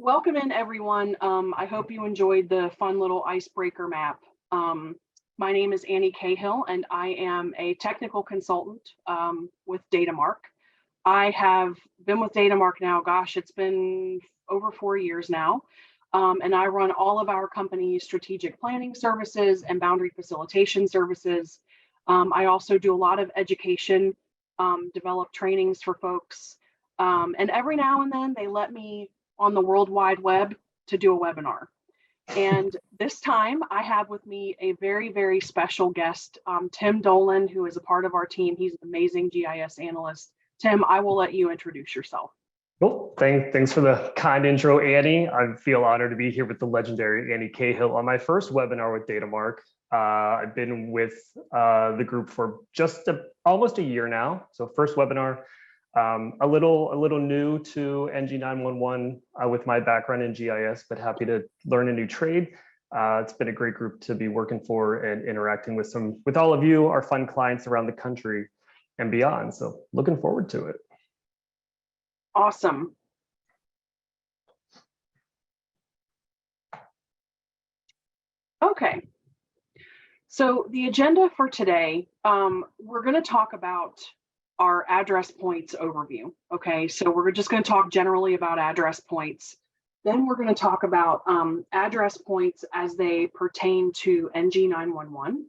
Welcome in, everyone. I hope you enjoyed the fun little icebreaker map. My name is Annie Cahill, and I am a technical consultant with Datamark. I have been with Datamark now, gosh, it's been over 4 years now. And I run all of our company's strategic planning services and boundary facilitation services. I also do a lot of education, develop trainings for folks. And every now and then they let me on the World Wide Web to do a webinar. And this time I have with me a very, very special guest, Tim Dolan, who is a part of our team. He's an amazing GIS analyst. Tim, I will let you introduce yourself. Well, thanks for the kind intro, Annie. I feel honored to be here with the legendary Annie Cahill on my first webinar with Datamark. I've been with the group for just almost a year now. So first webinar, a little new to NG9-1-1 with my background in GIS, but happy to learn a new trade. It's been a great group to be working for and interacting with all of you, our fun clients around the country and beyond. So looking forward to it. Awesome. Okay. So the agenda for today, we're going to talk about our address points overview. Okay, so we're just going to talk generally about address points. Then we're going to talk about address points as they pertain to NG9-1-1.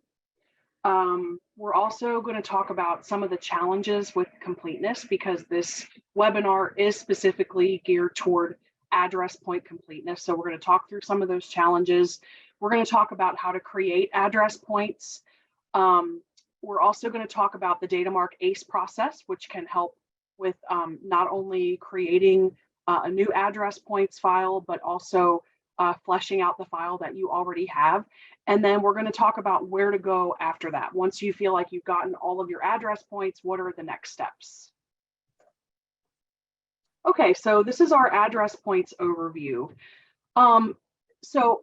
We're also going to talk about some of the challenges with completeness, because this webinar is specifically geared toward address point completeness. So we're going to talk through some of those challenges. We're going to talk about how to create address points. We're also going to talk about the Datamark ACE process, which can help with not only creating a new address points file, but also fleshing out the file that you already have. And then we're going to talk about where to go after that. Once you feel like you've gotten all of your address points, what are the next steps? Okay, so this is our address points overview. So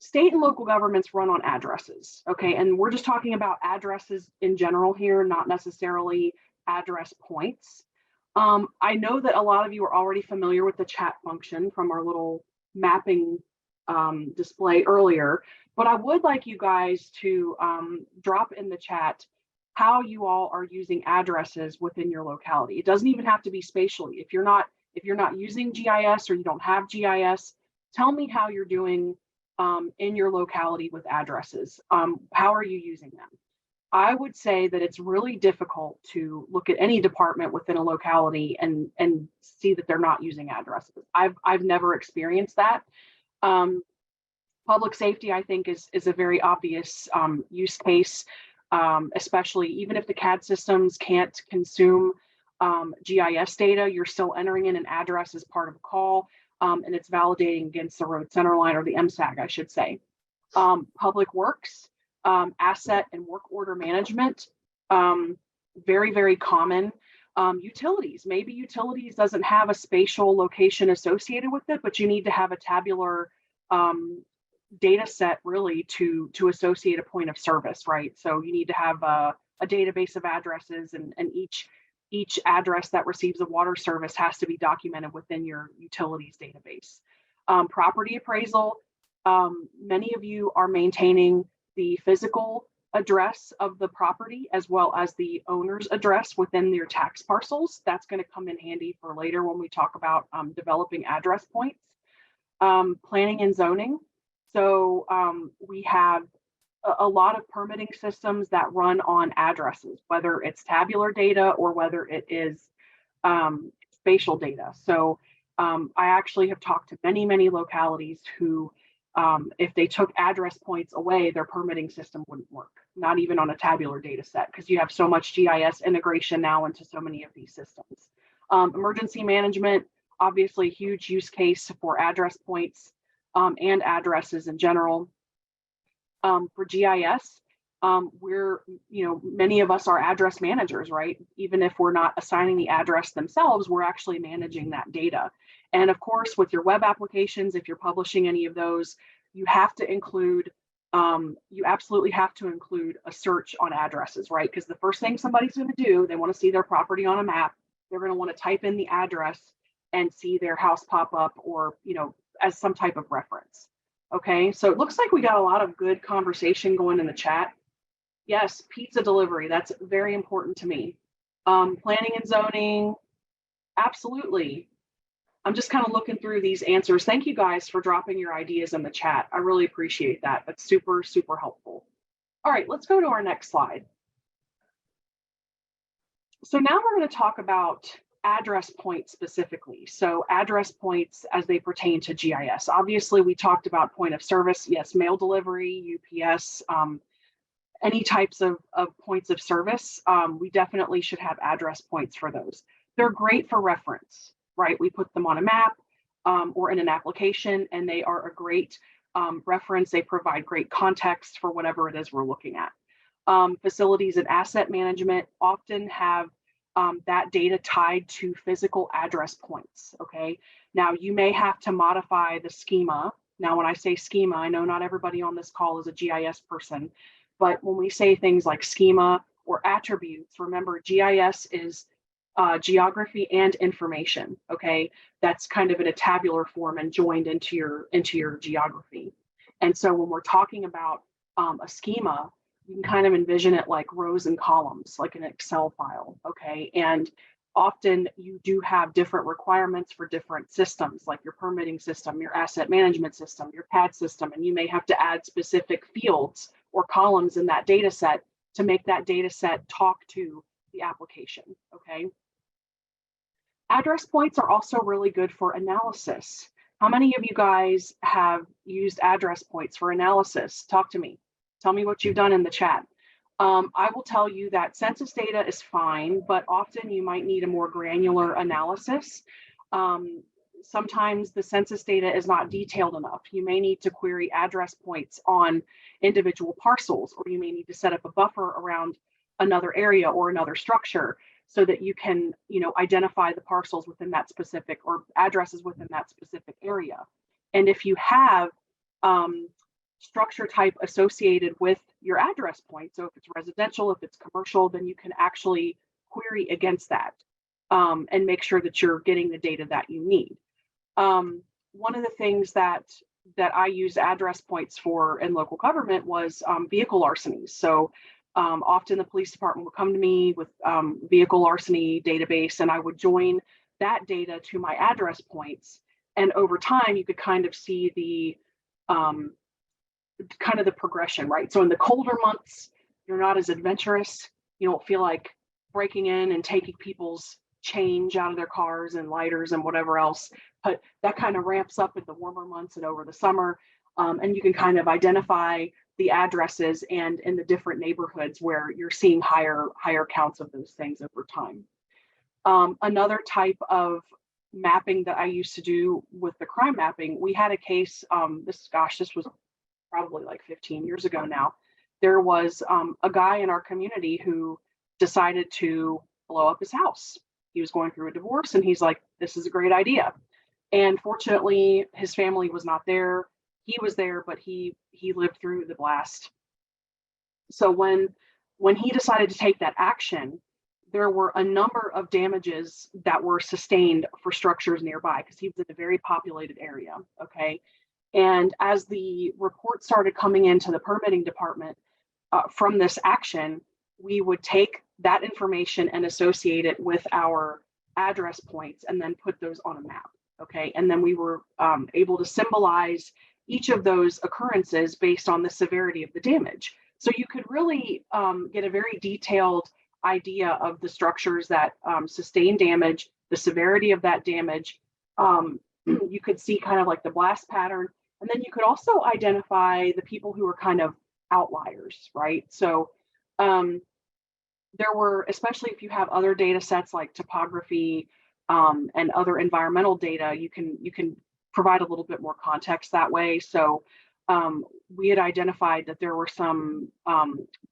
state and local governments run on addresses, okay? And we're just talking about addresses in general here, not necessarily address points. I know that a lot of you are already familiar with the chat function from our little mapping display earlier, but I would like you guys to drop in the chat how you all are using addresses within your locality. It doesn't even have to be spatially. If you're not using GIS or you don't have GIS, tell me how you're doing in your locality with addresses. How are you using them? I would say that it's really difficult to look at any department within a locality and see that they're not using addresses. I've never experienced that. Public safety, I think, is a very obvious use case, especially even if the CAD systems can't consume GIS data, you're still entering in an address as part of a call. And it's validating against the road center line, or the MSAG, I should say. Public works, asset and work order management, very, very common. Utilities, maybe utilities doesn't have a spatial location associated with it, but you need to have a tabular data set really to associate a point of service, right? So you need to have a database of addresses, and each address that receives a water service has to be documented within your utilities database. Property appraisal, many of you are maintaining the physical address of the property as well as the owner's address within your tax parcels. That's going to come in handy for later when we talk about developing address points. Planning and zoning. So we have a lot of permitting systems that run on addresses, whether it's tabular data or whether it is spatial data. So I actually have talked to many, many localities who, if they took address points away, their permitting system wouldn't work, not even on a tabular data set, because you have so much GIS integration now into so many of these systems. Emergency management, obviously a huge use case for address points and addresses in general. For GIS, many of us are address managers, right? Even if we're not assigning the address themselves, we're actually managing that data. And of course, with your web applications, if you're publishing any of those, you have to include, you absolutely have to include a search on addresses, right? Because the first thing somebody's going to do, they want to see their property on a map. They're going to want to type in the address and see their house pop up, or, as some type of reference. Okay, so it looks like we got a lot of good conversation going in the chat. Yes, pizza delivery, that's very important to me. Planning and zoning, absolutely. I'm just kind of looking through these answers. Thank you guys for dropping your ideas in the chat. I really appreciate that. That's super, super helpful. All right, let's go to our next slide. So now we're going to talk about address points specifically. So address points as they pertain to GIS. Obviously, we talked about point of service. Yes, mail delivery, UPS, any types of points of service. We definitely should have address points for those. They're great for reference, right? We put them on a map or in an application, and they are a great reference. They provide great context for whatever it is we're looking at. Facilities and asset management often have that data tied to physical address points, okay? Now, you may have to modify the schema. Now, when I say schema, I know not everybody on this call is a GIS person, but when we say things like schema or attributes, remember GIS is geography and information, okay? That's kind of in a tabular form and joined into your geography. And so when we're talking about a schema, you can kind of envision it like rows and columns, like an Excel file, okay? And often you do have different requirements for different systems, like your permitting system, your asset management system, your CAD system, and you may have to add specific fields or columns in that data set to make that data set talk to the application, okay? Address points are also really good for analysis. How many of you guys have used address points for analysis? Talk to me. Tell me what you've done in the chat. I will tell you that census data is fine, but often you might need a more granular analysis. Sometimes the census data is not detailed enough. You may need to query address points on individual parcels, or you may need to set up a buffer around another area or another structure so that you can, identify the parcels within that specific, or addresses within that specific area. And if you have structure type associated with your address point, so if it's residential, if it's commercial, then you can actually query against that and make sure that you're getting the data that you need. One of the things that I use address points for in local government was vehicle larcenies. So often the police department would come to me with vehicle larceny database, and I would join that data to my address points. And over time, you could kind of see the progression, right? So in the colder months, you're not as adventurous. You don't feel like breaking in and taking people's change out of their cars and lighters and whatever else, but that kind of ramps up in the warmer months and over the summer. And you can kind of identify the addresses and in the different neighborhoods where you're seeing higher counts of those things over time. Another type of mapping that I used to do with the crime mapping, we had a case, this was probably like 15 years ago now. There was a guy in our community who decided to blow up his house. He was going through a divorce, and he's like, this is a great idea. And fortunately, his family was not there. He was there, but he lived through the blast. So when he decided to take that action, there were a number of damages that were sustained for structures nearby because he was in a very populated area, okay? And as the report started coming into the permitting department from this action, we would take that information and associate it with our address points and then put those on a map, okay? And then we were able to symbolize each of those occurrences based on the severity of the damage. So you could really get a very detailed idea of the structures that sustain damage, the severity of that damage. You could see kind of like the blast pattern. And then you could also identify the people who are kind of outliers, right? So there were, especially if you have other data sets like topography and other environmental data, you can provide a little bit more context that way. So we had identified that there were some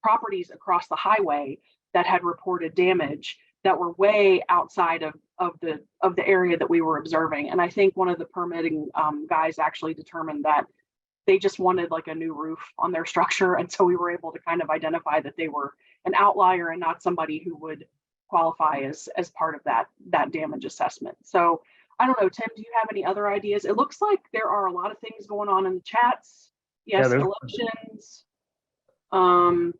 properties across the highway that had reported damage that were way outside of the area that we were observing. And I think one of the permitting guys actually determined that they just wanted like a new roof on their structure. And so we were able to kind of identify that they were an outlier and not somebody who would qualify as part of that damage assessment. So I don't know, Tim, do you have any other ideas? It looks like there are a lot of things going on in the chats. Yes, Yeah, elections. Um, I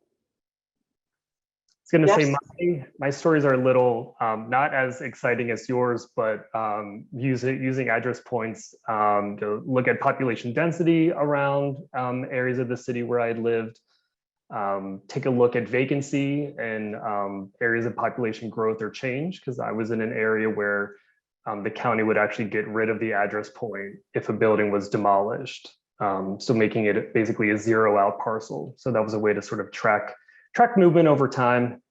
was going to yes. say my stories are a little not as exciting as yours, but using address points to look at population density around areas of the city where I lived, take a look at vacancy and areas of population growth or change, because I was in an area where the county would actually get rid of the address point if a building was demolished. So making it basically a zero out parcel. So that was a way to sort of track movement over time.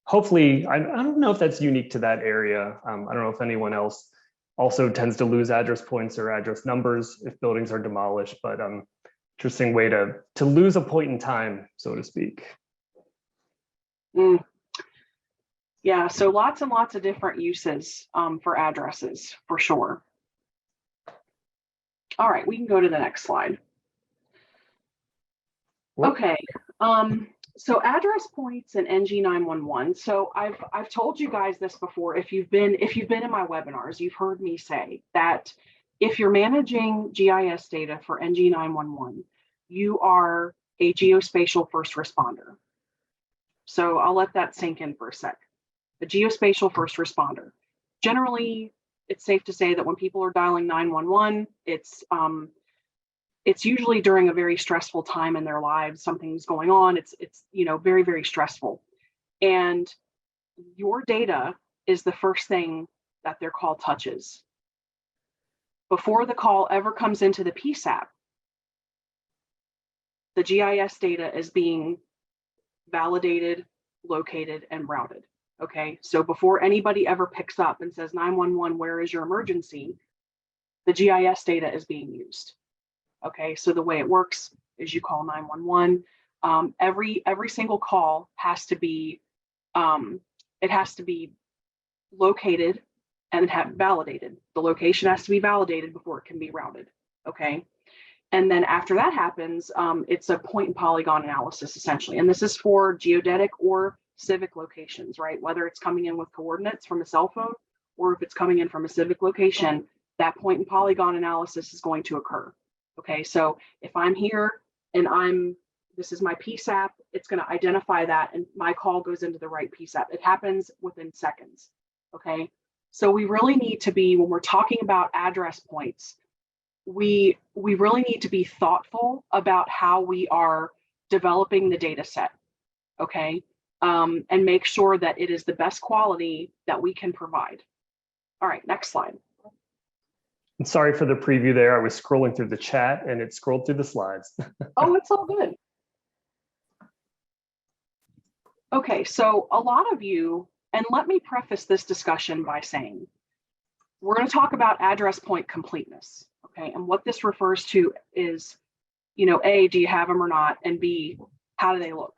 Hopefully, I don't know if that's unique to that area. I don't know if anyone else also tends to lose address points or address numbers if buildings are demolished, but interesting way to lose a point in time, so to speak. Yeah, so lots and lots of different uses for addresses, for sure. All right, we can go to the next slide. Okay, so address points and NG9-1-1. So I've told you guys this before. If you've been in my webinars, you've heard me say that if you're managing GIS data for NG9-1-1, you are a geospatial first responder. So I'll let that sink in for a sec. A geospatial first responder. Generally, it's safe to say that when people are dialing 911, it's usually during a very stressful time in their lives. Something's going on. It's very, very stressful. And your data is the first thing that their call touches. Before the call ever comes into the PSAP, the GIS data is being validated, located, and routed. Okay, so before anybody ever picks up and says 911, where is your emergency? The GIS data is being used. Okay, so the way it works is you call 911. Every single call has to be located and validated. The location has to be validated before it can be routed. Okay, and then after that happens, it's a point and polygon analysis essentially, and this is for geodetic or civic locations, right? Whether it's coming in with coordinates from a cell phone or if it's coming in from a civic location, that point and polygon analysis is going to occur. Okay, so if I'm here and this is my PSAP, it's going to identify that and my call goes into the right PSAP. It happens within seconds. Okay, so we really need to be, when we're talking about address points, we really need to be thoughtful about how we are developing the data set. Okay, and make sure that it is the best quality that we can provide. All right, next slide. I'm sorry for the preview there. I was scrolling through the chat and it scrolled through the slides. Oh, it's all good. Okay, so a lot of you, and let me preface this discussion by saying, we're going to talk about address point completeness. Okay, and what this refers to is, A, do you have them or not? And B, how do they look?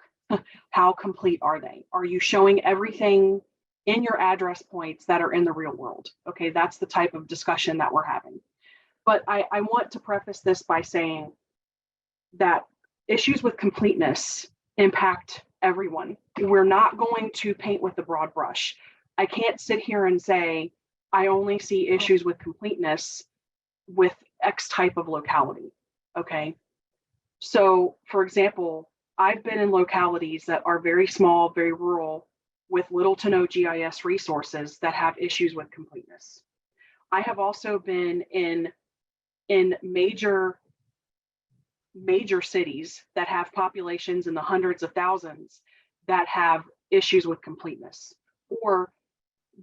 How complete are they? Are you showing everything in your address points that are in the real world? Okay, that's the type of discussion that we're having. But I want to preface this by saying that issues with completeness impact everyone. We're not going to paint with a broad brush. I can't sit here and say, I only see issues with completeness with X type of locality. Okay, so for example, I've been in localities that are very small, very rural, with little to no GIS resources that have issues with completeness. I have also been in major cities that have populations in the hundreds of thousands that have issues with completeness, or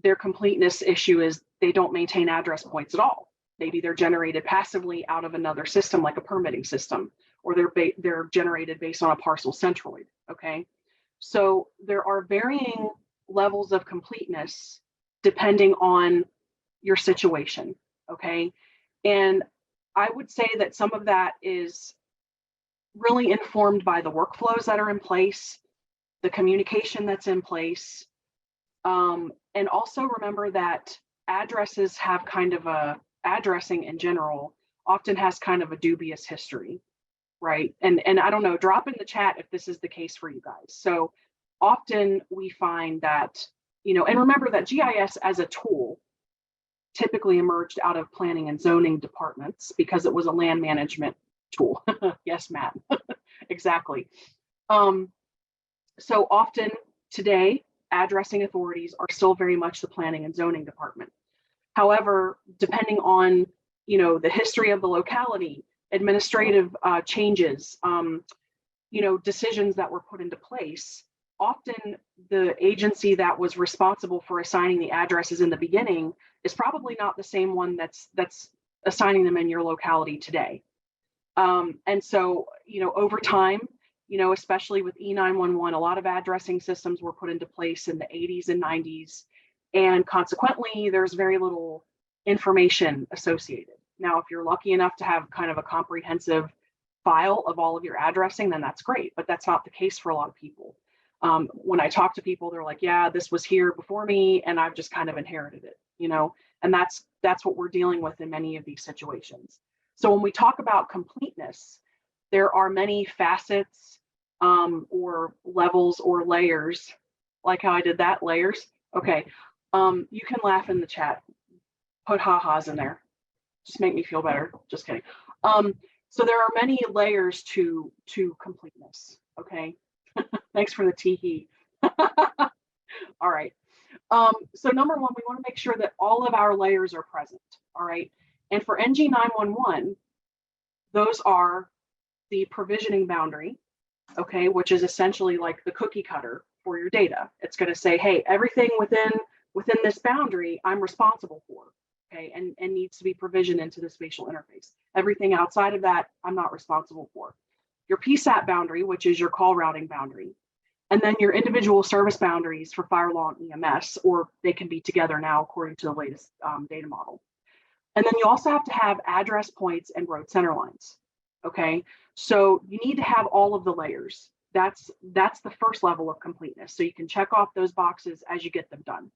their completeness issue is they don't maintain address points at all. Maybe they're generated passively out of another system like a permitting system, or they're generated based on a parcel centroid. Okay, so there are varying levels of completeness depending on your situation. Okay, and I would say that some of that is really informed by the workflows that are in place, the communication that's in place, and also remember that addresses have kind of addressing in general often has kind of a dubious history. Right. And I don't know, drop in the chat if this is the case for you guys. So often we find that, and remember that GIS as a tool typically emerged out of planning and zoning departments because it was a land management tool. Yes, Matt, exactly. So often today, addressing authorities are still very much the planning and zoning department. However, depending on, the history of the locality, administrative changes, decisions that were put into place, often the agency that was responsible for assigning the addresses in the beginning is probably not the same one that's assigning them in your locality today. And so, over time, especially with E9-1-1, a lot of addressing systems were put into place in the 80s and 90s, and consequently, there's very little information associated. Now, if you're lucky enough to have kind of a comprehensive file of all of your addressing, then that's great, but that's not the case for a lot of people. When I talk to people, they're like, yeah, this was here before me, and I've just kind of inherited it, and that's what we're dealing with in many of these situations. So when we talk about completeness, there are many facets or levels or layers, like how I did that, layers. Okay, you can laugh in the chat, put ha-has in there, just make me feel better, just kidding. So there are many layers to completeness, okay? Thanks for the tee-hee. All right. So number one, we want to make sure that all of our layers are present, all right? And for NG9-1-1, those are the provisioning boundary, okay, which is essentially like the cookie cutter for your data. It's going to say, hey, everything within this boundary, I'm responsible for, okay, and needs to be provisioned into the spatial interface. Everything outside of that, I'm not responsible for. Your PSAP boundary, which is your call routing boundary, and then your individual service boundaries for fire law and EMS, or they can be together now according to the latest data model. And then you also have to have address points and road center lines. Okay, so you need to have all of the layers. That's the first level of completeness. So you can check off those boxes as you get them done.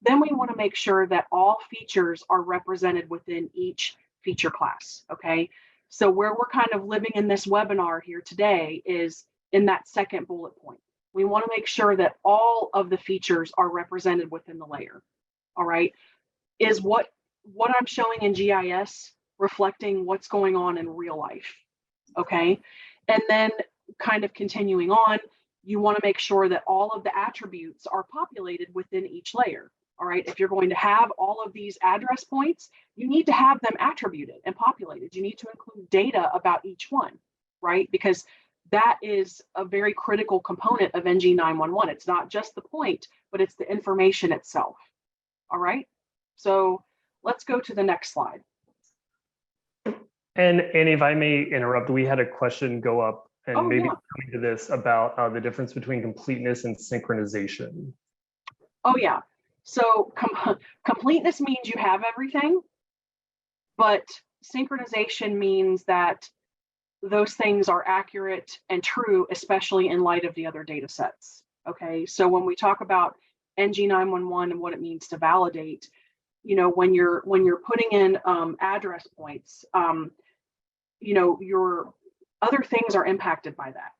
Then we want to make sure that all features are represented within each feature class. Okay, so where we're kind of living in this webinar here today is in that second bullet point. We want to make sure that all of the features are represented within the layer. All right, is what I'm showing in GIS reflecting what's going on in real life, okay? And then kind of continuing on, you want to make sure that all of the attributes are populated within each layer, all right? If you're going to have all of these address points, you need to have them attributed and populated. You need to include data about each one, right? Because that is a very critical component of NG9-1-1. It's not just the point, but it's the information itself, all right? So let's go to the next slide. And if I may interrupt, we had a question go up and maybe coming to this about the difference between completeness and synchronization. Oh yeah, so completeness means you have everything, but synchronization means that those things are accurate and true, especially in light of the other data sets. Okay, so when we talk about NG9-1-1 and what it means to validate, when you're putting in address points, your other things are impacted by that,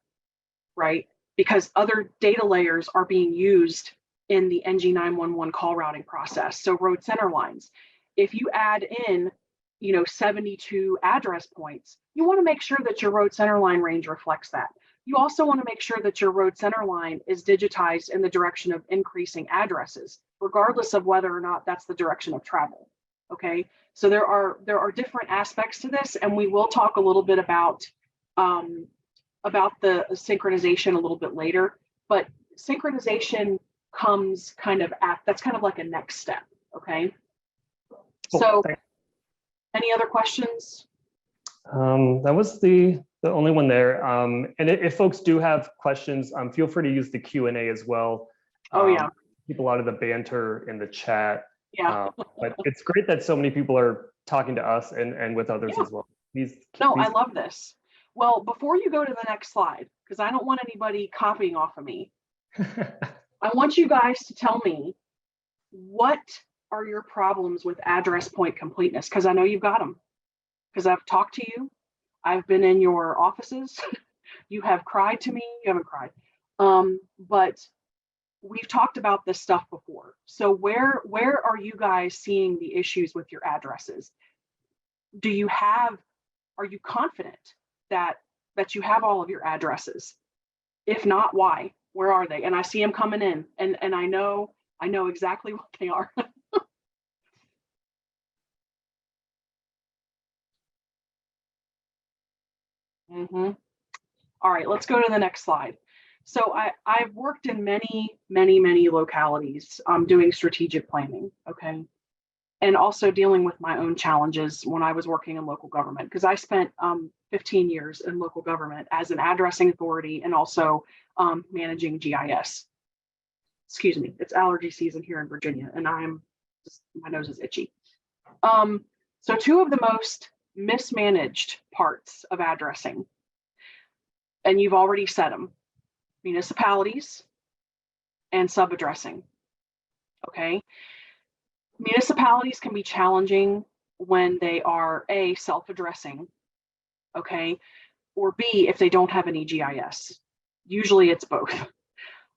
right? Because other data layers are being used in the NG9-1-1 call routing process. So road center lines, if you add in, 72 address points, you want to make sure that your road center line range reflects that. You also want to make sure that your road center line is digitized in the direction of increasing addresses, regardless of whether or not that's the direction of travel. Okay, so there are different aspects to this, and we will talk a little bit about the synchronization a little bit later. But synchronization comes that's kind of like a next step. Okay, so any other questions? That was the only one there. And if folks do have questions, feel free to use the Q&A as well. Oh yeah. Keep a lot of the banter in the chat. Yeah. But it's great that so many people are talking to us and with others as well. I love this. Well, before you go to the next slide, because I don't want anybody copying off of me, I want you guys to tell me, what are your problems with address point completeness? Because I know you've got them. Because I've talked to you, I've been in your offices, you have cried to me, you haven't cried, but we've talked about this stuff before. So where are you guys seeing the issues with your addresses? Are you confident that you have all of your addresses? If not, why? Where are they? And I see them coming in, and I know exactly what they are. All right, let's go to the next slide. So I've worked in many localities doing strategic planning, okay? And also dealing with my own challenges when I was working in local government, because I spent 15 years in local government as an addressing authority and also managing GIS. Excuse me, it's allergy season here in Virginia, and my nose is itchy. So two of the most mismanaged parts of addressing, and you've already said them: municipalities and sub-addressing, okay? Municipalities can be challenging when they are A, self-addressing, okay, or B, if they don't have any GIS. Usually it's both.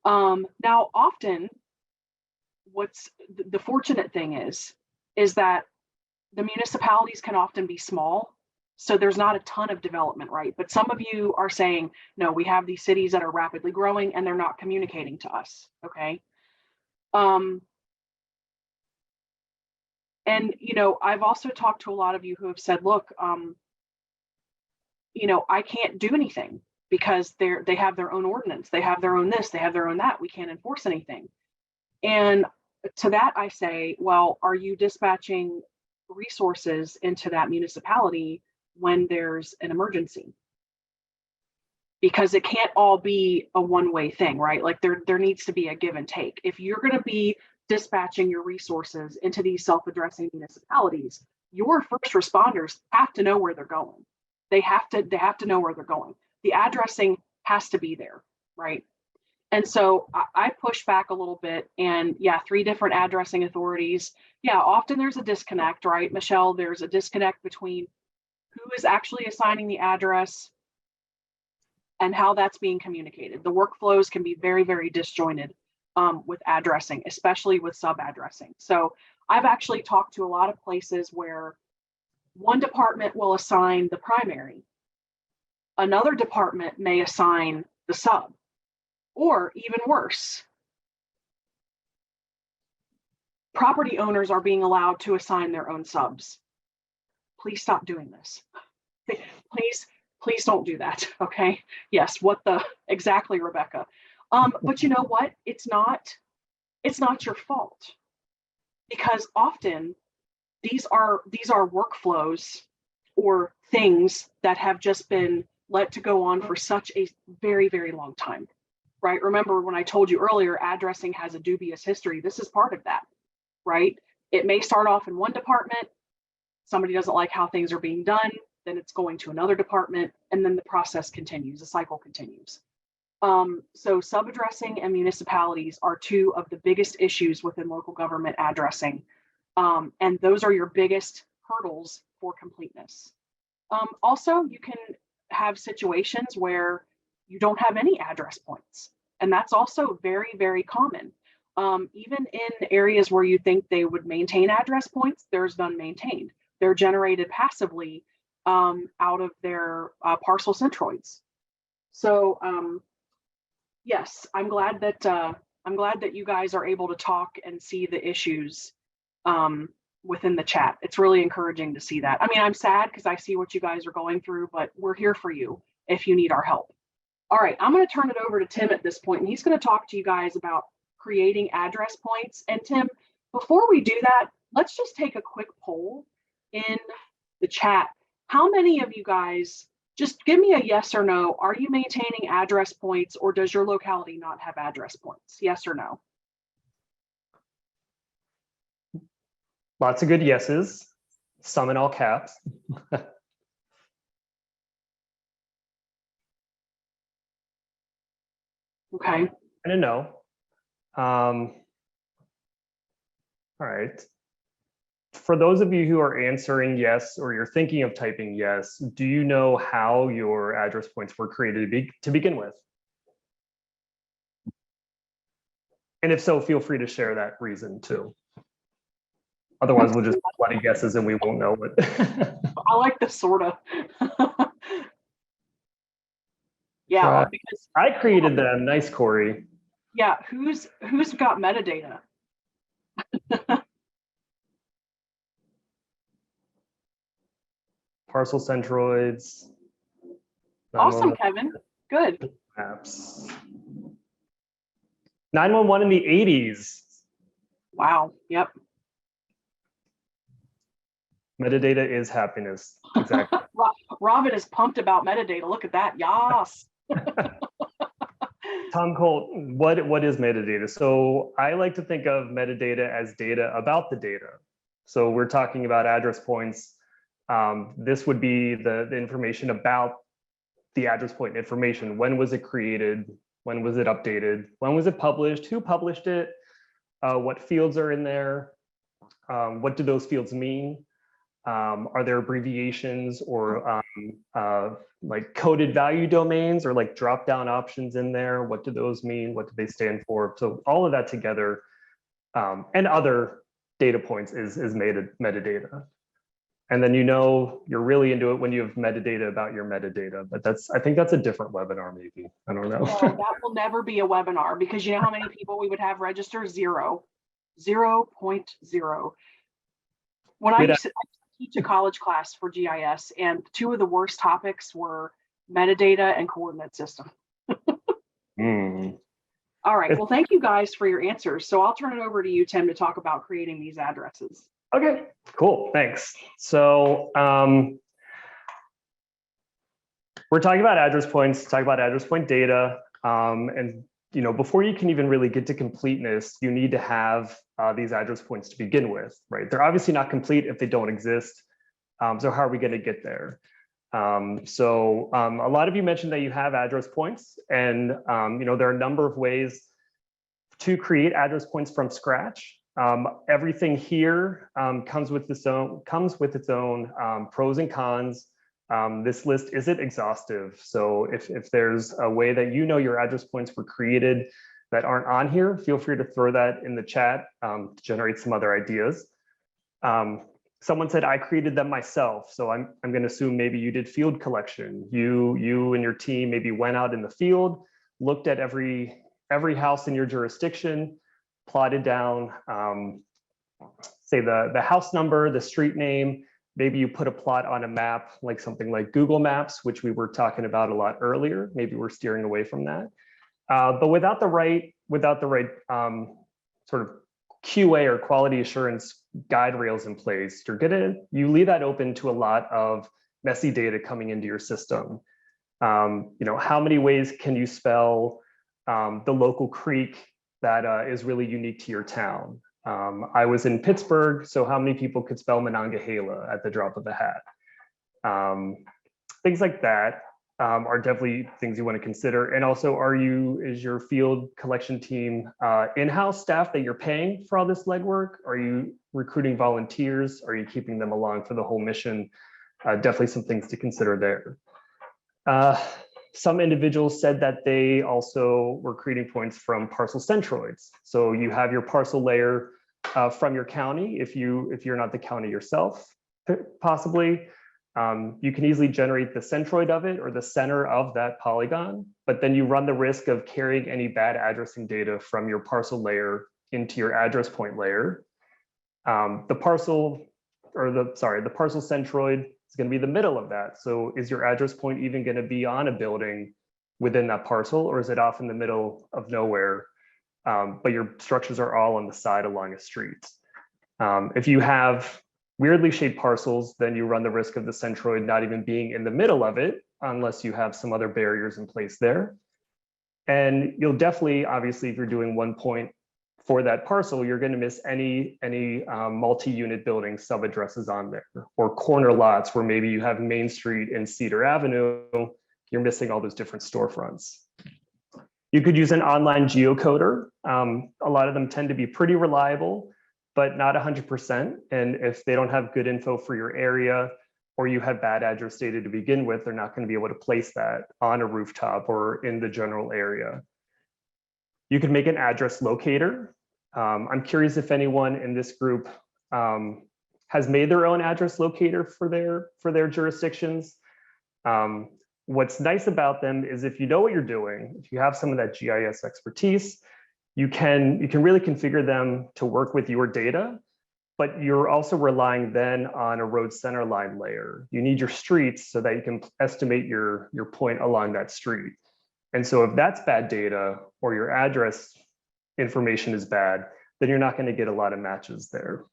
Now, often, what's the fortunate thing is that the municipalities can often be small, so there's not a ton of development, right? But some of you are saying, no, we have these cities that are rapidly growing and they're not communicating to us, okay? And, I've also talked to a lot of you who have said, look, I can't do anything because they have their own ordinance, they have their own this, they have their own that, we can't enforce anything. And to that I say, well, are you dispatching resources into that municipality when there's an emergency? Because it can't all be a one-way thing, right? Like there needs to be a give and take. If you're going to be dispatching your resources into these self-addressing municipalities, your first responders have to know where they're going. They have to know where they're going. The addressing has to be there, right? And so I push back a little bit, and yeah, 3 different addressing authorities. Yeah, often there's a disconnect, right, Michelle? There's a disconnect between who is actually assigning the address and how that's being communicated. The workflows can be very disjointed with addressing, especially with sub-addressing. So I've actually talked to a lot of places where one department will assign the primary, another department may assign the sub, or even worse, property owners are being allowed to assign their own subs. Please stop doing this. Please don't do that, okay? Yes, exactly, Rebecca. But you know what? It's not your fault, because often these are workflows or things that have just been let to go on for such a very long time, right? Remember when I told you earlier, addressing has a dubious history. This is part of that, right? It may start off in one department, somebody doesn't like how things are being done, then it's going to another department, and then the process continues, the cycle continues. So sub-addressing and municipalities are 2 of the biggest issues within local government addressing. And those are your biggest hurdles for completeness. Also, you can have situations where you don't have any address points, and that's also very common. Even in areas where you think they would maintain address points, there's none maintained. They're generated passively out of their parcel centroids. So yes, I'm glad that you guys are able to talk and see the issues within the chat. It's really encouraging to see that. I mean, I'm sad because I see what you guys are going through, but we're here for you if you need our help. All right, I'm going to turn it over to Tim at this point, and he's going to talk to you guys about creating address points. And Tim, before we do that, let's just take a quick poll in the chat. How many of you guys, just give me a yes or no, are you maintaining address points, or does your locality not have address points? Yes or no? Lots of good yeses, some in all caps. Okay. And a no. All right. For those of you who are answering yes, or you're thinking of typing yes, do you know how your address points were created to begin with? And if so, feel free to share that reason too. Otherwise, we'll just have a lot of guesses and we won't know what. I like this sort of. Yeah, because I created them. Nice, Corey. yeah, who's got metadata? Parcel centroids. Awesome, Kevin. Good. Maps. 911 in the 80s. Wow. Yep. Metadata is happiness. Exactly. Robin is pumped about metadata. Look at that. Yas. Tom Colt, what is metadata? So I like to think of metadata as data about the data. So we're talking about address points. This would be the information about the address point information. When was it created? When was it updated? When was it published? Who published it? What fields are in there? What do those fields mean? Are there abbreviations or like coded value domains or like drop down options in there? What do those mean? What do they stand for? So all of that together and other data points is metadata. And then you're really into it when you have metadata about your metadata. But I think that's a different webinar maybe. I don't know. No, that will never be a webinar because you know how many people we would have register? 0.0. When I used to teach a college class for GIS, and two of the worst topics were metadata and coordinate system. All right, well, thank you guys for your answers. So I'll turn it over to you, Tim, to talk about creating these addresses. Okay, cool, thanks. So we're talking about address points, talking about address point data, and before you can even really get to completeness, you need to have these address points to begin with, right? They're obviously not complete if they don't exist. So how are we going to get there? So a lot of you mentioned that you have address points, and there are a number of ways to create address points from scratch. Everything here comes with its own pros and cons. This list isn't exhaustive. So if there's a way that your address points were created that aren't on here, feel free to throw that in the chat to generate some other ideas. Someone said, I created them myself. So I'm going to assume maybe you did field collection. You and your team maybe went out in the field, looked at every house in your jurisdiction, plotted down, say the house number, the street name. Maybe you put a plot on a map, like something like Google Maps, which we were talking about a lot earlier. Maybe we're steering away from that. But without the right sort of QA or quality assurance guide rails in place, you leave that open to a lot of messy data coming into your system. How many ways can you spell the local creek that is really unique to your town? I was in Pittsburgh, so how many people could spell Monongahela at the drop of a hat? Things like that are definitely things you want to consider. And also, is your field collection team in-house staff that you're paying for all this legwork? Are you recruiting volunteers? Are you keeping them along for the whole mission? Definitely some things to consider there. Some individuals said that they also were creating points from parcel centroids. So you have your parcel layer from your county, if you're not the county yourself, possibly. You can easily generate the centroid of it or the center of that polygon, but then you run the risk of carrying any bad addressing data from your parcel layer into your address point layer. The parcel centroid is going to be the middle of that. So is your address point even going to be on a building within that parcel, or is it off in the middle of nowhere, but your structures are all on the side along a street? If you have weirdly shaped parcels, then you run the risk of the centroid not even being in the middle of it, unless you have some other barriers in place there. And you'll definitely, obviously, if you're doing one point for that parcel, you're going to miss any multi-unit building sub-addresses on there, or corner lots where maybe you have Main Street and Cedar Avenue, you're missing all those different storefronts. You could use an online geocoder. A lot of them tend to be pretty reliable, but not 100%. And if they don't have good info for your area, or you have bad address data to begin with, they're not going to be able to place that on a rooftop or in the general area. You could make an address locator. I'm curious if anyone in this group has made their own address locator for their jurisdictions. What's nice about them is if you know what you're doing, if you have some of that GIS expertise, you can really configure them to work with your data, but you're also relying then on a road center line layer. You need your streets so that you can estimate your point along that street. And so if that's bad data or your address information is bad, then you're not going to get a lot of matches there.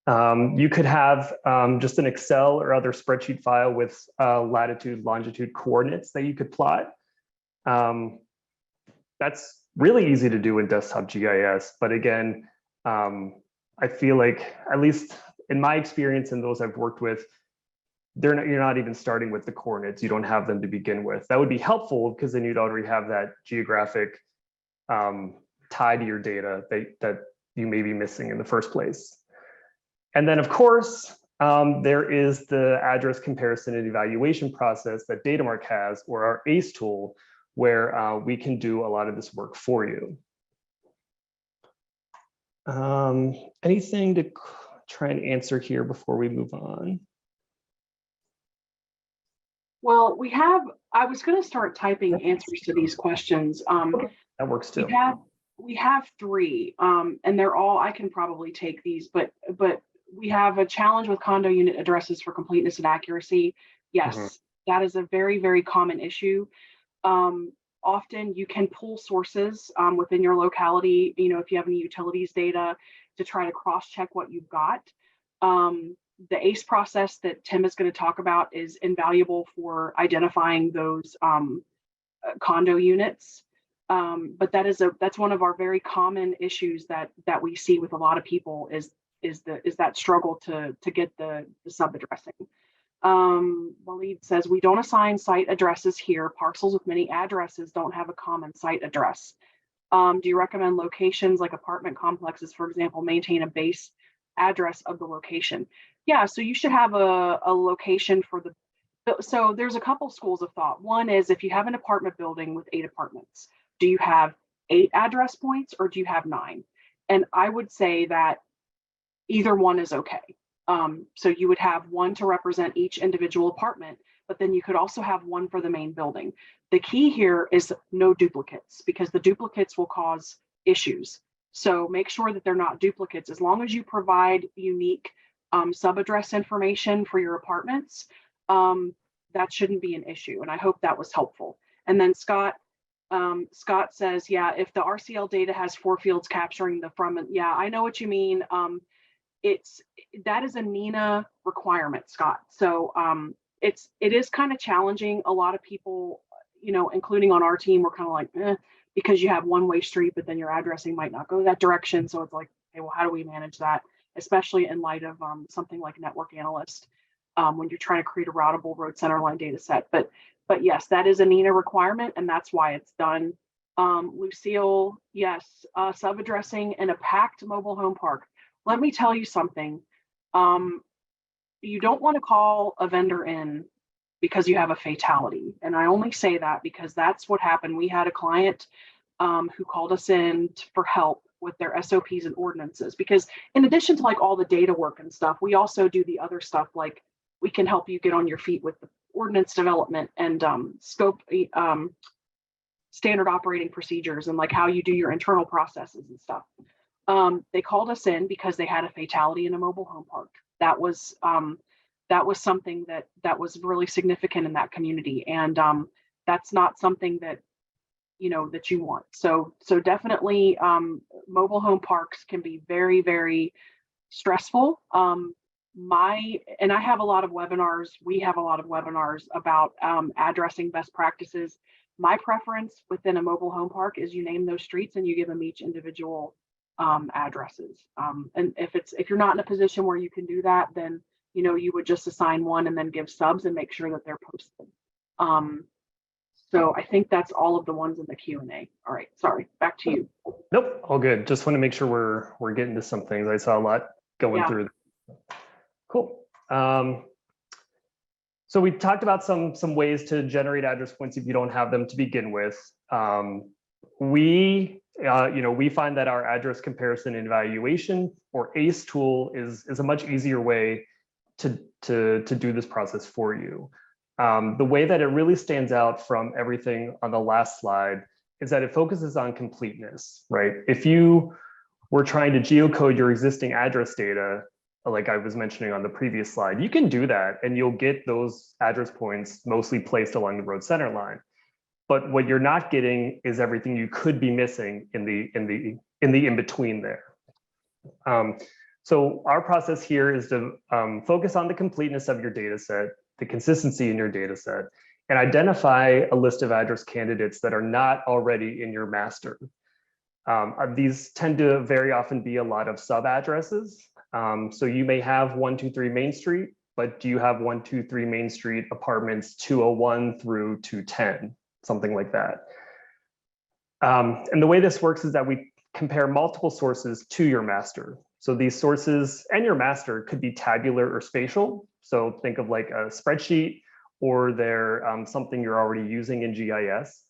You could have just an Excel or other spreadsheet file with latitude, longitude coordinates that you could plot. That's really easy to do in desktop GIS, but again, I feel like, at least in my experience and those I've worked with, you're not even starting with the coordinates. You don't have them to begin with. That would be helpful because then you'd already have that geographic tie to your data that you may be missing in the first place. And then, of course, there is the address comparison and evaluation process that Datamark has, or our ACE tool, where we can do a lot of this work for you. Anything to try and answer here before we move on? Well, I was going to start typing answers to these questions. That works too. We have three, and they're all, I can probably take these, but we have a challenge with condo unit addresses for completeness and accuracy. Yes, that is a very, very common issue. Often you can pull sources within your locality, if you have any utilities data, to try to cross-check what you've got. The ACE process that Tim is going to talk about is invaluable for identifying those condo units. But that's one of our very common issues that we see with a lot of people is that struggle to get the sub-addressing. Waleed says, we don't assign site addresses here. Parcels with many addresses don't have a common site address. Do you recommend locations like apartment complexes, for example, maintain a base address of the location? Yeah, so you should have a location for so there's a couple schools of thought. One is, if you have an apartment building with 8 apartments, do you have 8 address points or do you have 9? And I would say that either one is okay. So you would have one to represent each individual apartment, but then you could also have one for the main building. The key here is no duplicates, because the duplicates will cause issues. So make sure that they're not duplicates. As long as you provide unique sub-address information for your apartments, that shouldn't be an issue. And I hope that was helpful. And then Scott says, yeah, if the RCL data has 4 fields capturing the from, yeah, I know what you mean. That is a NENA requirement, Scott. So it is kind of challenging. A lot of people, including on our team, we're kind of like, because you have one-way street, but then your addressing might not go that direction. So it's like, okay, well, how do we manage that? Especially in light of something like Network Analyst, when you're trying to create a routable road center line data set. But yes, that is a NENA requirement, and that's why it's done. Lucille, yes, sub-addressing in a packed mobile home park. Let me tell you something. You don't want to call a vendor in because you have a fatality. And I only say that because that's what happened. We had a client who called us in for help with their SOPs and ordinances, because in addition to like all the data work and stuff, we also do the other stuff, like we can help you get on your feet with the ordinance development and scope standard operating procedures and like how you do your internal processes and stuff. They called us in because they had a fatality in a mobile home park. That was something that was really significant in that community, and that's not something that that you want. So definitely, mobile home parks can be very, very stressful. And I have a lot of webinars. We have a lot of webinars about addressing best practices. My preference within a mobile home park is you name those streets and you give them each individual addresses. And if you're not in a position where you can do that, then you would just assign one and then give subs and make sure that they're posted. So I think that's all of the ones in the Q&A. All right, sorry, back to you. Nope, all good. Just want to make sure we're getting to some things. I saw a lot going through. Cool. So we talked about some ways to generate address points if you don't have them to begin with. we find that our address comparison and evaluation, or ACE tool, is a much easier way to do this process for you. The way that it really stands out from everything on the last slide is that it focuses on completeness, right? If you were trying to geocode your existing address data, like I was mentioning on the previous slide, you can do that and you'll get those address points mostly placed along the road center line. But what you're not getting is everything you could be missing in the in between there. So our process here is to focus on the completeness of your data set, the consistency in your data set, and identify a list of address candidates that are not already in your master. These tend to very often be a lot of sub addresses. So you may have 123 Main Street, but do you have 123 Main Street apartments 201 through 210, something like that. And the way this works is that we compare multiple sources to your master. So these sources and your master could be tabular or spatial. So think of like a spreadsheet, or they're something you're already using in GIS.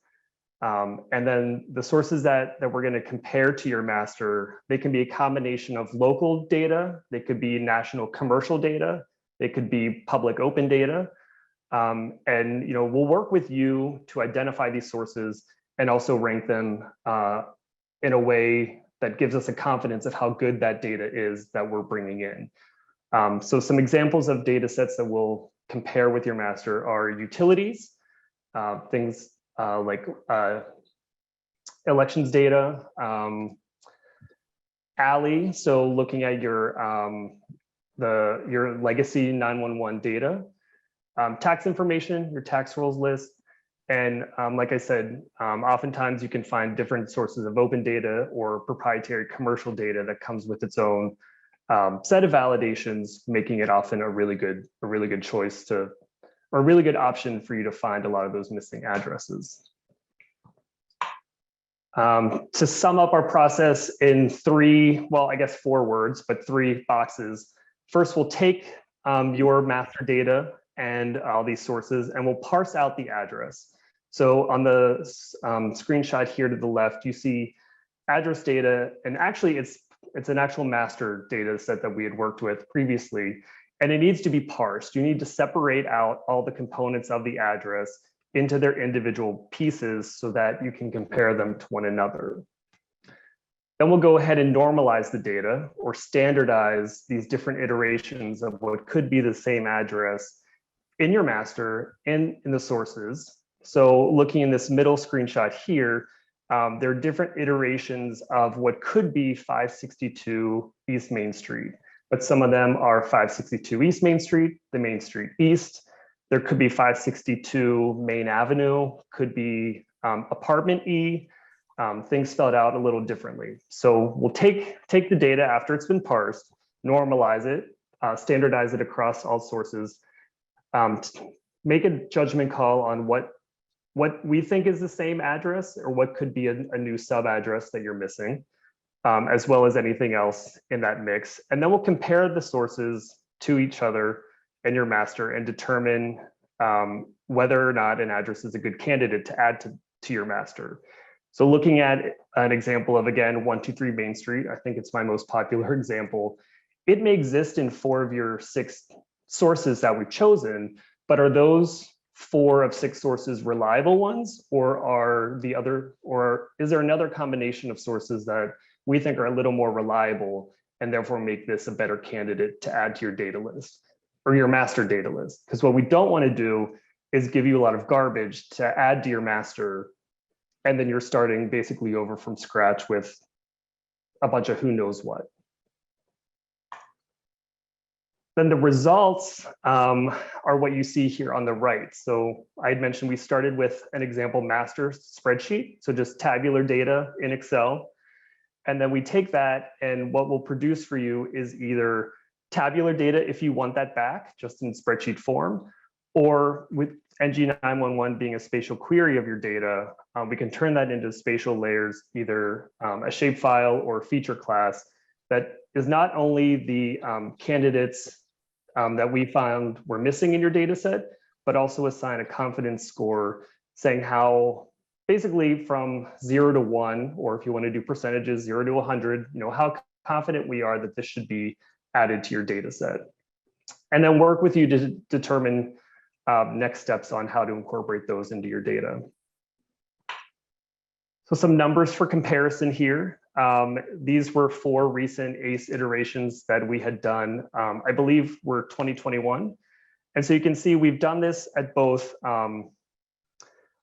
And then the sources that we're going to compare to your master, they can be a combination of local data, they could be national commercial data, they could be public open data. And we'll work with you to identify these sources and also rank them in a way that gives us a confidence of how good that data is that we're bringing in. So some examples of data sets that we'll compare with your master are utilities, things like elections data, ALI, so looking at your legacy 911 data, tax information, your tax rolls list, and like I said, oftentimes you can find different sources of open data or proprietary commercial data that comes with its own set of validations, making it often a really good choice or a really good option for you to find a lot of those missing addresses. To sum up our process in four words, but 3 boxes. First, we'll take your master data and all these sources, and we'll parse out the address. So on the screenshot here to the left, you see address data, and actually it's an actual master data set that we had worked with previously, and it needs to be parsed. You need to separate out all the components of the address into their individual pieces so that you can compare them to one another. Then we'll go ahead and normalize the data or standardize these different iterations of what could be the same address in your master and in the sources. So looking in this middle screenshot here, there are different iterations of what could be 562 East Main Street, but some of them are 562 East Main Street, the Main Street East. There could be 562 Main Avenue, could be apartment E, things spelled out a little differently. So we'll take the data after it's been parsed, normalize it, standardize it across all sources, make a judgment call on what we think is the same address or what could be a new sub address that you're missing, as well as anything else in that mix. And then we'll compare the sources to each other and your master and determine whether or not an address is a good candidate to add to your master. So looking at an example of, again, 123 Main Street, I think it's my most popular example. It may exist in 4 of your 6 sources that we've chosen, but are those 4 of 6 sources reliable ones, or is there another combination of sources that we think are a little more reliable and therefore make this a better candidate to add to your data list or your master data list? Because what we don't want to do is give you a lot of garbage to add to your master, and then you're starting basically over from scratch with a bunch of who knows what. Then the results are what you see here on the right. So I had mentioned we started with an example master spreadsheet, so just tabular data in Excel. And then we take that, and what we'll produce for you is either tabular data if you want that back, just in spreadsheet form, or with NG9-1-1 being a spatial query of your data, we can turn that into spatial layers, either a shapefile or feature class that is not only the candidates that we found were missing in your data set, but also assign a confidence score saying how basically from 0 to 1, or if you want to do percentages, 0 to 100, how confident we are that this should be added to your data set. And then work with you to determine next steps on how to incorporate those into your data. So some numbers for comparison here. These were 4 recent ACE iterations that we had done, I believe were 2021. And so you can see we've done this at both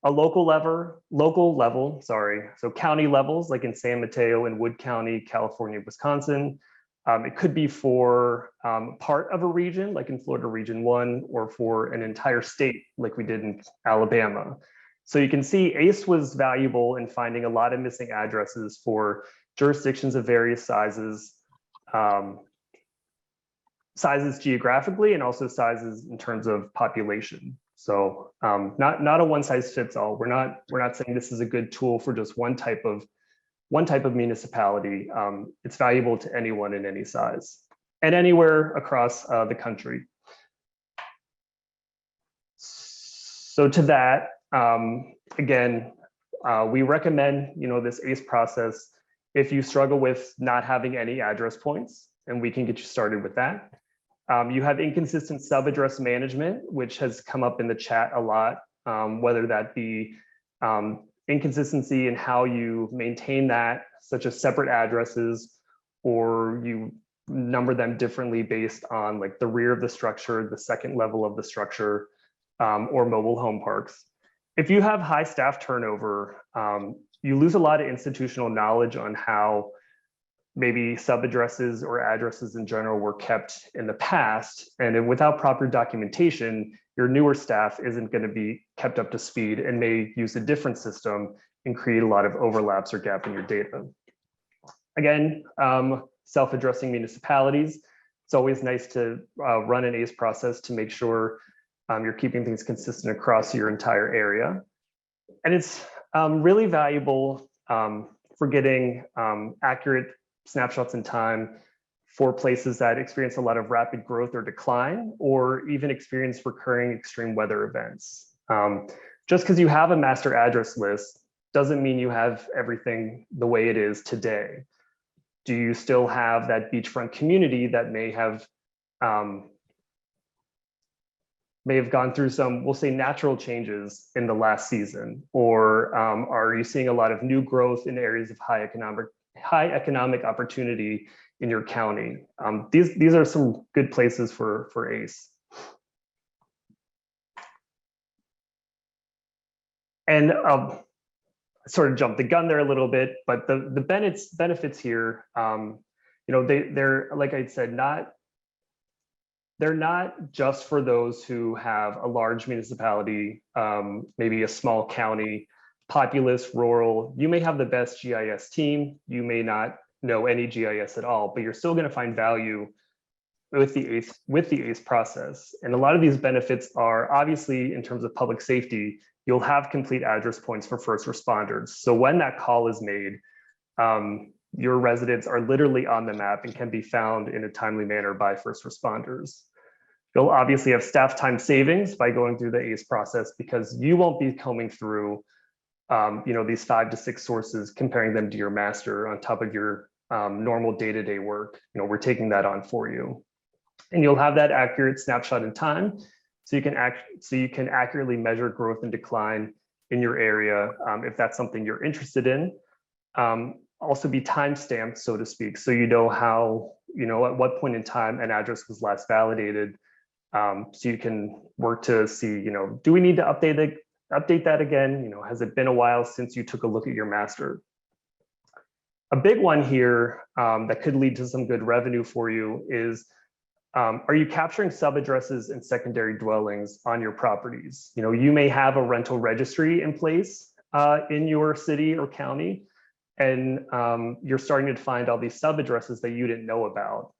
a local level, so county levels, like in San Mateo and Wood County, California, Wisconsin. It could be for part of a region, like in Florida Region 1, or for an entire state, like we did in Alabama. So you can see ACE was valuable in finding a lot of missing addresses for jurisdictions of various sizes, sizes geographically, and also sizes in terms of population. So not a one size fits all. We're not saying this is a good tool for just one type of municipality. It's valuable to anyone in any size and anywhere across the country. So to that, again, we recommend this ACE process if you struggle with not having any address points, and we can get you started with that. You have inconsistent subaddress management, which has come up in the chat a lot, whether that be inconsistency in how you maintain that, such as separate addresses, or you number them differently based on like the rear of the structure, the second level of the structure, or mobile home parks. If you have high staff turnover, you lose a lot of institutional knowledge on how maybe subaddresses or addresses in general were kept in the past. And without proper documentation, your newer staff isn't going to be kept up to speed and may use a different system and create a lot of overlaps or gap in your data. Again, self-addressing municipalities. It's always nice to run an ACE process to make sure you're keeping things consistent across your entire area. And it's really valuable for getting accurate snapshots in time for places that experience a lot of rapid growth or decline, or even experience recurring extreme weather events. Just because you have a master address list doesn't mean you have everything the way it is today. Do you still have that beachfront community that may have gone through some, we'll say, natural changes in the last season? Or are you seeing a lot of new growth in areas of high economic opportunity in your county? These are some good places for ACE. And sort of jumped the gun there a little bit, but the benefits here, they're, like I said, they're not just for those who have a large municipality, maybe a small county, populous, rural. You may have the best GIS team. You may not know any GIS at all, but you're still going to find value with the ACE process. And a lot of these benefits are obviously in terms of public safety. You'll have complete address points for first responders. So when that call is made, your residents are literally on the map and can be found in a timely manner by first responders. You'll obviously have staff time savings by going through the ACE process, because you won't be combing through these 5 to 6 sources, comparing them to your master on top of your normal day-to-day work. We're taking that on for you. And you'll have that accurate snapshot in time, so you can accurately measure growth and decline in your area if that's something you're interested in. Also be time-stamped, so to speak, so you know how, at what point in time an address was last validated, so you can work to see, do we need to update that again? Has it been a while since you took a look at your master? A big one here that could lead to some good revenue for you is, are you capturing subaddresses and secondary dwellings on your properties? You may have a rental registry in place in your city or county, and you're starting to find all these subaddresses that you didn't know about.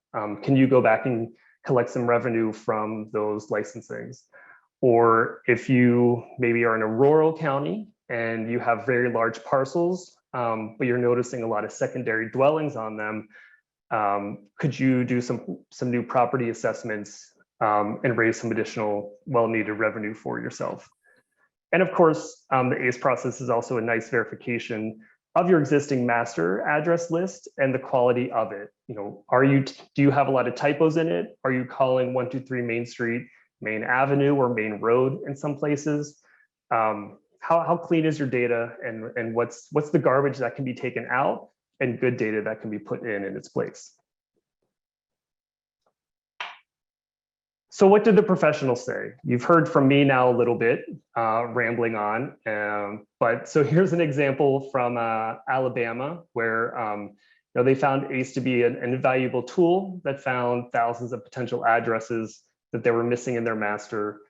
Can you go back and collect some revenue from those licensings? Or if you maybe are in a rural county and you have very large parcels, but you're noticing a lot of secondary dwellings on them, could you do some new property assessments and raise some additional well-needed revenue for yourself? And of course, the ACE process is also a nice verification of your existing master address list and the quality of it. You know, do you have a lot of typos in it? Are you calling 123 Main Street, Main Avenue, or Main Road in some places? How clean is your data, and what's the garbage that can be taken out and good data that can be put in its place? So what did the professionals say? You've heard from me now a little bit, rambling on, but so here's an example from Alabama where you know, they found ACE to be an invaluable tool that found thousands of potential addresses that they were missing in their master,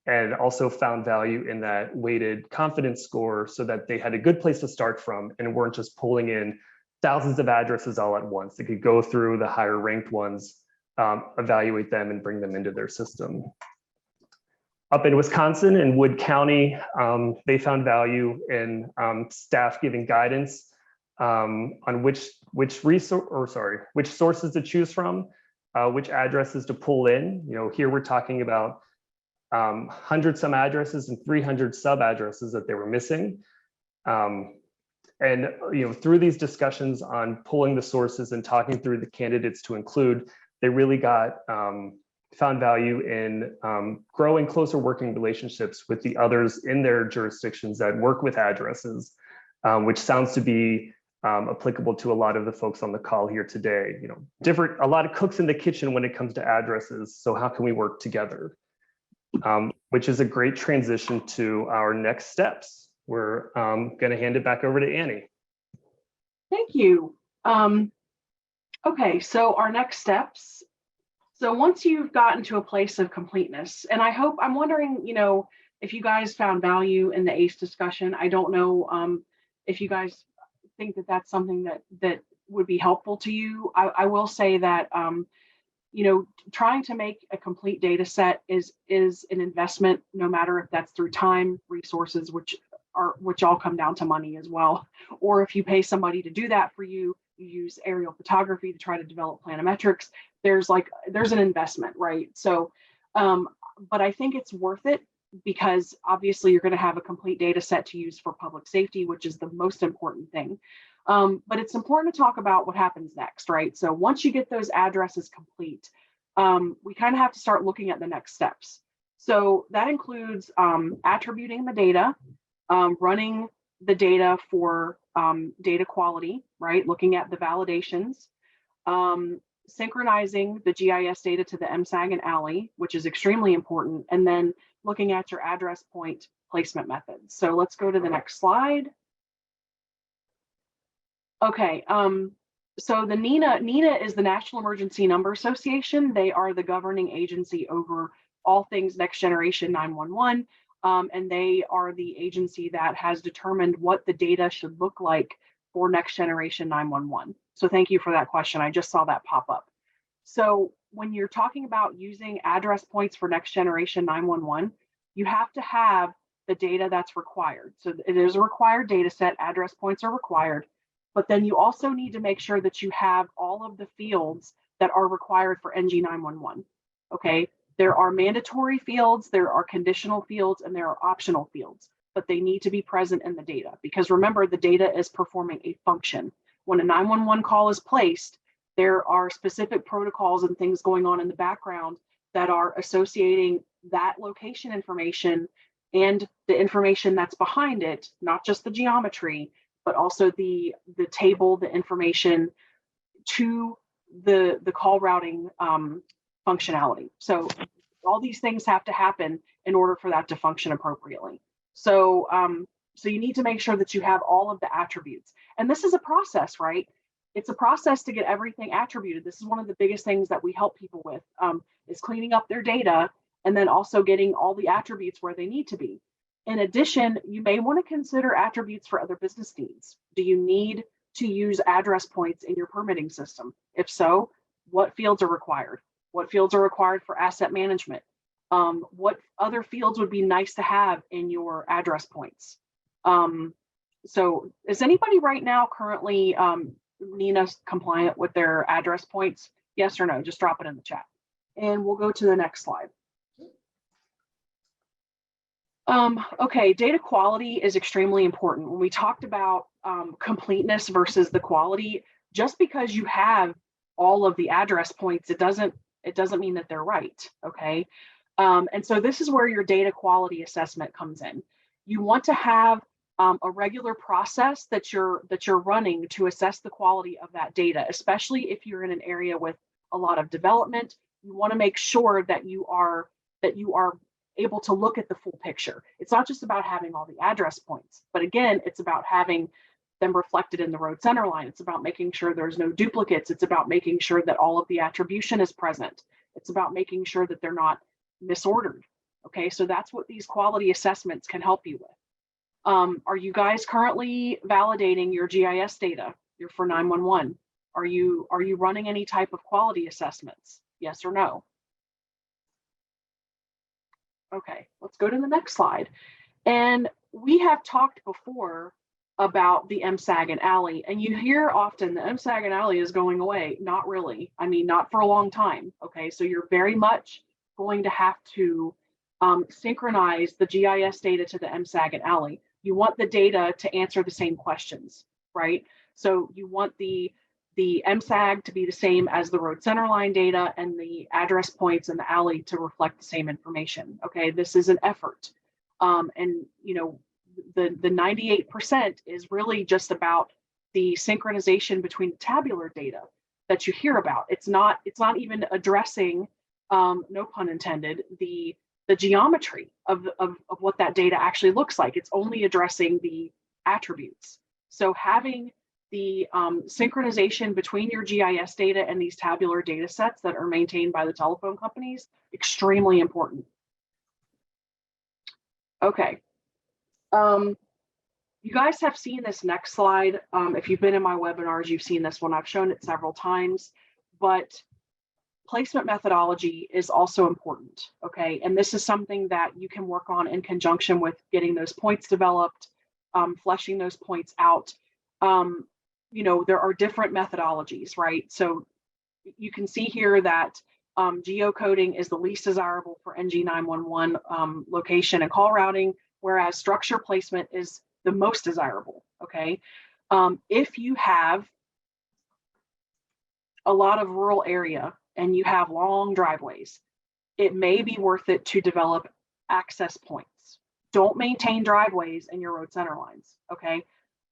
and also found value in that weighted confidence score so that they had a good place to start from and weren't just pulling in thousands of addresses all at once. They could go through the higher ranked ones, evaluate them and bring them into their system. Up in Wisconsin, in Wood County, they found value in staff giving guidance on which sources to choose from, which addresses to pull in. You know, here we're talking about 100 some addresses and 300 sub addresses that they were missing. And you know, through these discussions on pulling the sources and talking through the candidates to include, they really found value in growing closer working relationships with the others in their jurisdictions that work with addresses, which sounds to be applicable to a lot of the folks on the call here today. You know, a lot of cooks in the kitchen when it comes to addresses. So how can we work together? Which is a great transition to our next steps. We're going to hand it back over to Annie. Thank you. Okay, so our next steps. So once you've gotten to a place of completeness, and I'm wondering, you know, if you guys found value in the ACE discussion. I don't know if you guys think that that's something that would be helpful to you. I will say that, you know, trying to make a complete data set is an investment, no matter if that's through time, resources, which all come down to money as well, or if you pay somebody to do that for you, you use aerial photography to try to develop planometrics. There's an investment, right? So, but I think it's worth it because obviously you're going to have a complete data set to use for public safety, which is the most important thing. But it's important to talk about what happens next, right? So once you get those addresses complete, we kind of have to start looking at the next steps. So that includes attributing the data, running the data for data quality, right? Looking at the validations, synchronizing the GIS data to the MSAG and ALI, which is extremely important, and then looking at your address point placement methods. So let's go to the next slide. Okay, so the NENA is the National Emergency Number Association. They are the governing agency over all things Next Generation 911. And they are the agency that has determined what the data should look like for Next Generation 911. So thank you for that question. I just saw that pop up. So when you're talking about using address points for Next Generation 911, you have to have the data that's required. So it is a required data set, address points are required, but then you also need to make sure that you have all of the fields that are required for NG9-1-1, okay? There are mandatory fields, there are conditional fields, and there are optional fields, but they need to be present in the data because remember, the data is performing a function. When a 911 call is placed, there are specific protocols and things going on in the background that are associating that location information and the information that's behind it, not just the geometry, but also the table, the information to the call routing functionality. So all these things have to happen in order for that to function appropriately. So, so you need to make sure that you have all of the attributes. And this is a process, right? It's a process to get everything attributed. This is one of the biggest things that we help people with, is cleaning up their data and then also getting all the attributes where they need to be. In addition, you may want to consider attributes for other business needs. Do you need to use address points in your permitting system? If so, what fields are required? What fields are required for asset management? What other fields would be nice to have in your address points? So is anybody right now currently NENA compliant with their address points? Yes or no? Just drop it in the chat. And we'll go to the next slide. Okay, data quality is extremely important. When we talked about completeness versus the quality, just because you have all of the address points, it doesn't mean that they're right. Okay, and so this is where your data quality assessment comes in. You want to have a regular process that you're running to assess the quality of that data, especially if you're in an area with a lot of development. You want to make sure that you are able to look at the full picture. It's not just about having all the address points, but again, it's about having them reflected in the road center line. It's about making sure there's no duplicates. It's about making sure that all of the attribution is present. It's about making sure that they're not misordered. Okay, so that's what these quality assessments can help you with. Are you guys currently validating your GIS data, your for 911? Are you running any type of quality assessments? Yes or no? Okay, let's go to the next slide. And we have talked before about the MSAG and ALI, and you hear often the MSAG and ALI is going away. Not really. I mean, not for a long time. Okay, so you're very much going to have to synchronize the GIS data to the MSAG and ALI. You want the data to answer the same questions, right? So you want the MSAG to be the same as the road center line data, and the address points and the ALI to reflect the same information. Okay, this is an effort. And you know, the 98% is really just about the synchronization between the tabular data that you hear about. It's not even addressing, no pun intended, the geometry of what that data actually looks like. It's only addressing the attributes. So having the synchronization between your GIS data and these tabular data sets that are maintained by the telephone companies, extremely important. Okay. You guys have seen this next slide. If you've been in my webinars, you've seen this one. I've shown it several times, but placement methodology is also important, okay? And this is something that you can work on in conjunction with getting those points developed, fleshing those points out. You know, there are different methodologies, right? So you can see here that geocoding is the least desirable for NG9-1-1 location and call routing, whereas structure placement is the most desirable, okay? If you have a lot of rural area and you have long driveways, it may be worth it to develop access points. Don't maintain driveways in your road center lines, okay?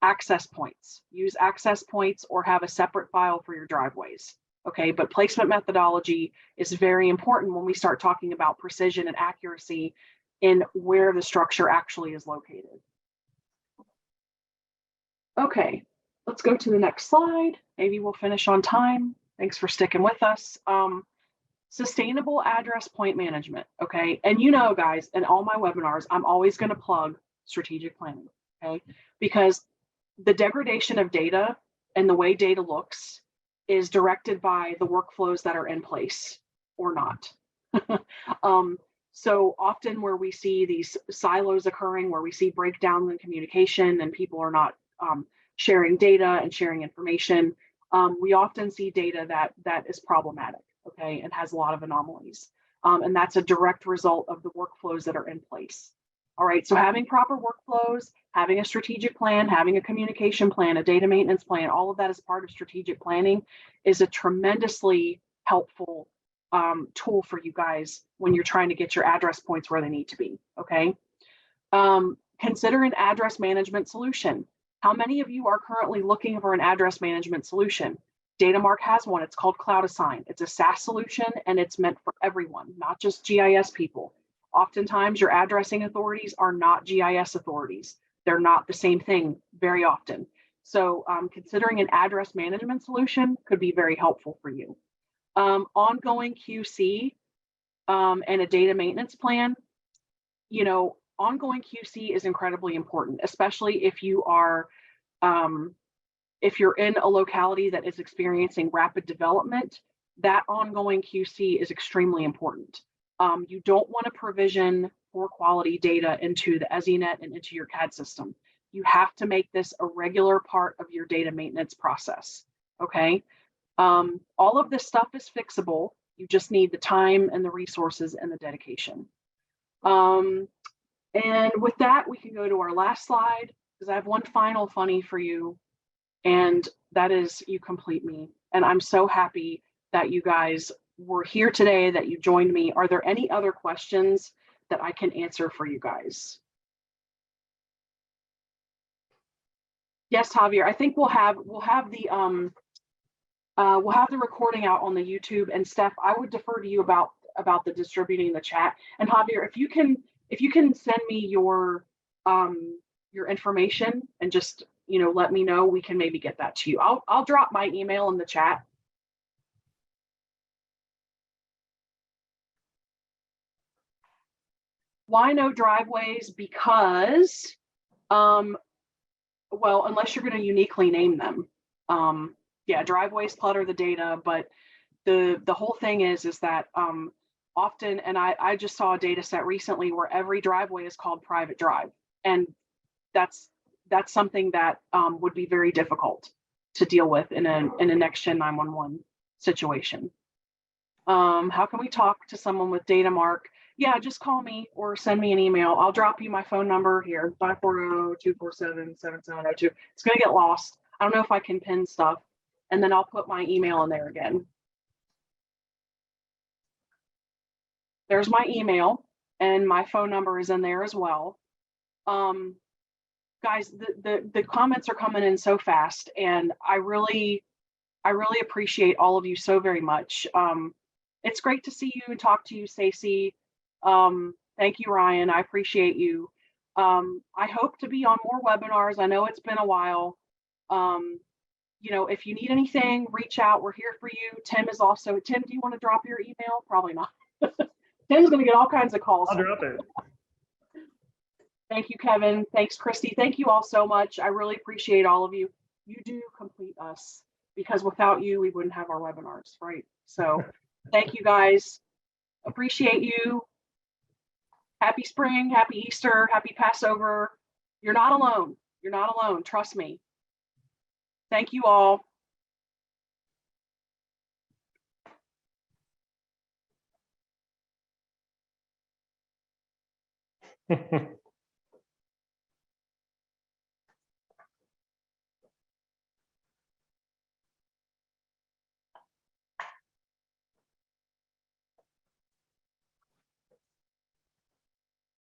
Access points. Use access points or have a separate file for your driveways, okay? But placement methodology is very important when we start talking about precision and accuracy in where the structure actually is located. Okay, let's go to the next slide. Maybe we'll finish on time. Thanks for sticking with us. Sustainable address point management, okay? And you know, guys, in all my webinars, I'm always gonna plug strategic planning, okay? Because the degradation of data and the way data looks is directed by the workflows that are in place or not. So often where we see these silos occurring, where we see breakdowns in communication and people are not sharing data and sharing information, we often see data that is problematic, okay, and has a lot of anomalies. And that's a direct result of the workflows that are in place. All right, so having proper workflows, having a strategic plan, having a communication plan, a data maintenance plan, all of that is part of strategic planning is a tremendously helpful tool for you guys when you're trying to get your address points where they need to be, okay? Consider an address management solution. How many of you are currently looking for an address management solution? Datamark has one. It's called Cloud Assign. It's a SaaS solution and it's meant for everyone, not just GIS people. Oftentimes your addressing authorities are not GIS authorities. They're not the same thing very often. So considering an address management solution could be very helpful for you. Ongoing QC and a data maintenance plan. You know, ongoing QC is incredibly important, especially if you are, if you're in a locality that is experiencing rapid development. That ongoing QC is extremely important. You don't want to provision poor quality data into the EZNet and into your CAD system. You have to make this a regular part of your data maintenance process, okay? All of this stuff is fixable. You just need the time and the resources and the dedication. And with that, we can go to our last slide, because I have one final funny for you, and that is you complete me. And I'm so happy that you guys were here today, that you joined me. Are there any other questions that I can answer for you guys? Yes, Javier, I think we'll have the recording out on the YouTube. And Steph, I would defer to you about the distributing the chat. And Javier, if you can send me your information and just, you know, let me know, we can maybe get that to you. I'll drop my email in the chat. Why no driveways? Because well, unless you're going to uniquely name them. Yeah, driveways clutter the data, but the whole thing is that often, and I just saw a data set recently where every driveway is called private drive, and that's something that would be very difficult to deal with in a next gen 911 situation. How can we talk to someone with data mark? Yeah, just call me or send me an email. I'll drop you my phone number here, 540-247-7702. It's going to get lost. I don't know if I can pin stuff, and then I'll put my email in there again. There's my email, and my phone number is in there as well. Guys, the comments are coming in so fast, and I really appreciate all of you so very much. It's great to see you and talk to you, Stacey. Thank you, Ryan. I appreciate you. I hope to be on more webinars. I know it's been a while. You know, if you need anything, reach out. We're here for you. Tim is also. Tim, do you want to drop your email? Probably not. Tim's going to get all kinds of calls. I'll drop it. Thank you, Kevin. Thanks, Christy. Thank you all so much. I really appreciate all of you. You do complete us, because without you, we wouldn't have our webinars, right? So thank you, guys. Appreciate you. Happy spring, happy Easter, happy Passover. You're not alone. You're not alone. Trust me. Thank you all.